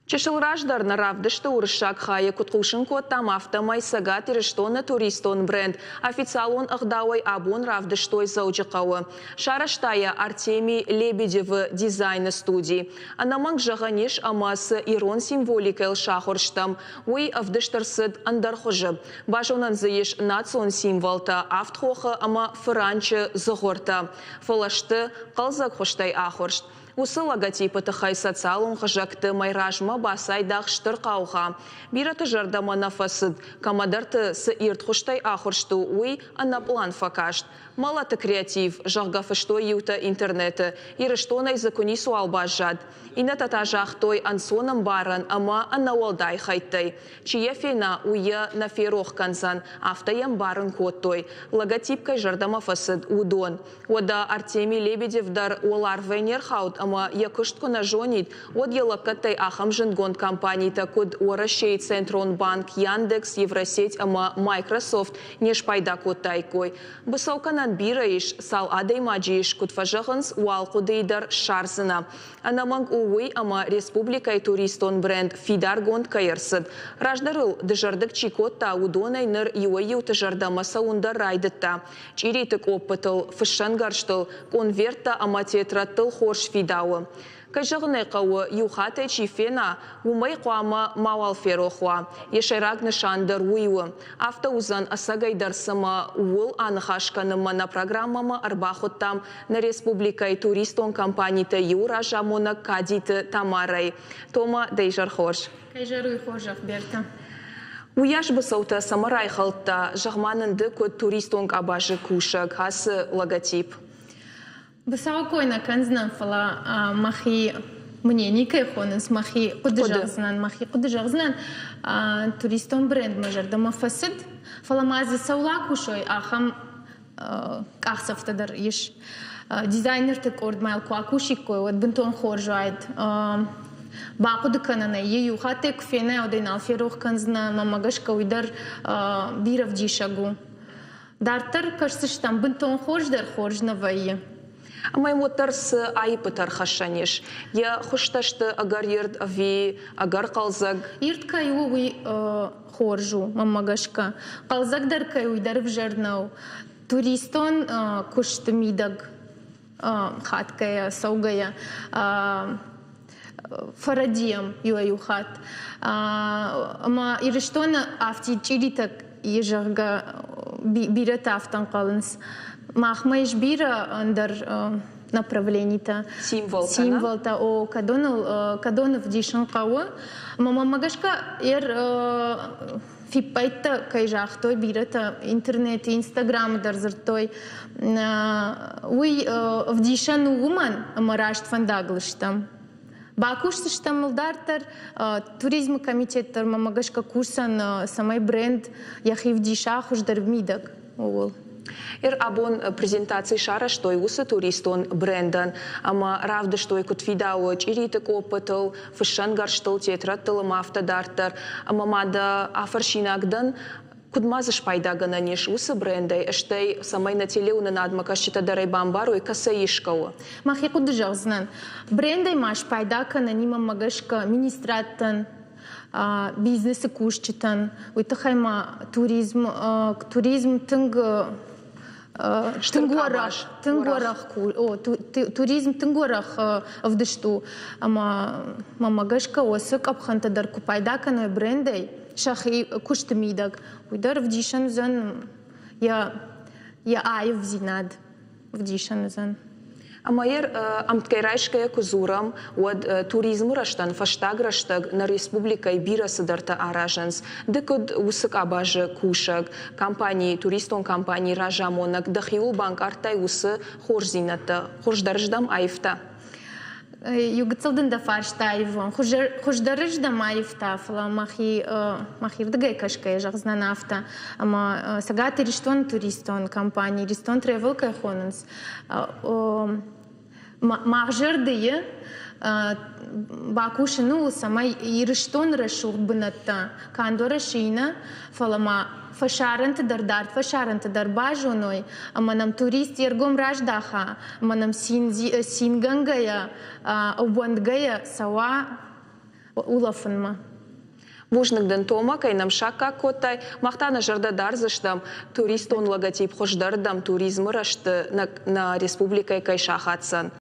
Чешилраждар наравдышты урышак хая куткушинко там автомай сагат ириштона туристон бренд. Официалон ахдауай абон равдыштой заучикауы. Шараштая Артемий Лебедев дизайн студии. Анаманг жаганеш амасы ирон символикел шахорштам. Уй авдыштарсыд андархожы. Бажонан заеш национ символта автхоха ама франчы зогорта. Фалашты қалзак хоштай ахоршт. Усы логотипы тахай социалон хажакты майражма басай дахштыр қауға. Бираты жардама нафасыд. Камадарты сы ирт хоштай ахоршту уй анаплан факашт. Малаты креатив, жағгафыштой юта интернеты, ирыштонай закони суал бажад. Инатата жахтой ансоном баран, ама анауалдай хайттай. Чия фена уя на ферох канзан, автаям баран коттой. Логотипкай жардама фасыд удон. Ода Артемий Лебедев дар олар венерхаут, ама якыштко на жонит, од елакаттай ахам жингон компаний такуд орашей Центрон банк, Яндекс, Евросеть, ама Майкрософт, неш пайда коттайкой. Бысауканан бираиш, сал адай маджиш, кутфажаханс уалкудейдар шарзына. Анаманг уй, ама республикай туристон бренд Фидаргон кайырсыд. Раждарыл дыжардык чикотта удонай ныр юайю тыжардама саундар райдытта. Чиритык опытыл, фышангарштыл, конверта ама театраттыл хорш фидауы. Кайжағынай қауы юхатай чифена умай қуама мауал ферохуа. Ешайрак нышандар уйуы. Авто узан асагайдар сама уыл анықашқанымы на программама арбахоттам на республикай туристон компанийты юра жамона кадиты тамарай. Тома дейжар хош. Кайжару хожақ берті. Уяш бысаута самарай халтта жағманынды көт туристон абажы кушак, хасы логотип. Бысаукойна канзнан фала махи мне никай хонас махи кудыжағзнан туристон бренд мажардама фасид фала мазы саула кушой ахам кахсафтадар еш дизайнер тек ордмайл куакушик кой вот бинтон хоржайд бақуды канана ею хате кфене одайнал ферох канзна мамагашка уйдар бирав дишагу дартар кашсыштам бинтон хорждар хоржнавайы. Амай мотарс айпы тархашанеш. Я хушташты агар ерд ави, агар қалзаг. Ерд кай уй хоржу, мамагашка. Қалзагдар кай уйдар в жарнау. Туристон кушты мидаг хаткая, саугая. Фарадиям юаю хат. Ама ириштона авти чиритак ежарга бират автан қалынс. Махмаиш бира андер направлений-то. Символ-то о кадонов дишан кауы. Мама магашка фипайта кайжахтой бира-то интернет, инстаграм дарзартой. Уй в дишан угуман марашт фандаглыштам. Бакушсыштам мылдартар туризм комитеттар мамагашка курсан самай бренд яхи в дишах уж дарвмидак. Абон презентации шара, что и усы туристон брендан, ама равда, что и кут видао, чиритек опытал, фышангар штыл театраттылым автодартар, ама мада афаршинагдан, кудмазыш пайдагана неш усы брендай, эштей самай на телеуна надмакашчита дарай бамбару и касаишкау. Махи кудыжал знан. Брендай маш пайдакана нима магашка министраттан, бизнесы кушчитан, уйтахайма туризм тынг туризм тынгорах вдышту. Ама мамагашка осык абхантадар купайдаканой брендей шахи куштымидаг. Уйдар вдишан зан я айв зинад вдишан зан. Амайер амткайрайшкая кузурам от туризму раштан фаштаг раштаг на республика и бира садарта аражанс. Декод усык абажы кушак компании туристон компании ражамонак дахиул банк артай усы хорзината хорждарждам айфта. Югцалдын да фарштайвон хорждарждам айфта фла махирдагай кашкай жагзнан авта. Ама сагати риштон туристон компании ристон тревел кайхонанс. Махжырдые бакушину самай ириштон рашух бынатта кандора шина фалама фашаранты дар бажоной манам турист ергом раждаха манам сингангая обвангая сава улафынма. Вужныкден тома кайнам шакка коттай мақтаны жырда дарзыштам турист он логотип хождардам туризмы рашты на республика кай шахатсан.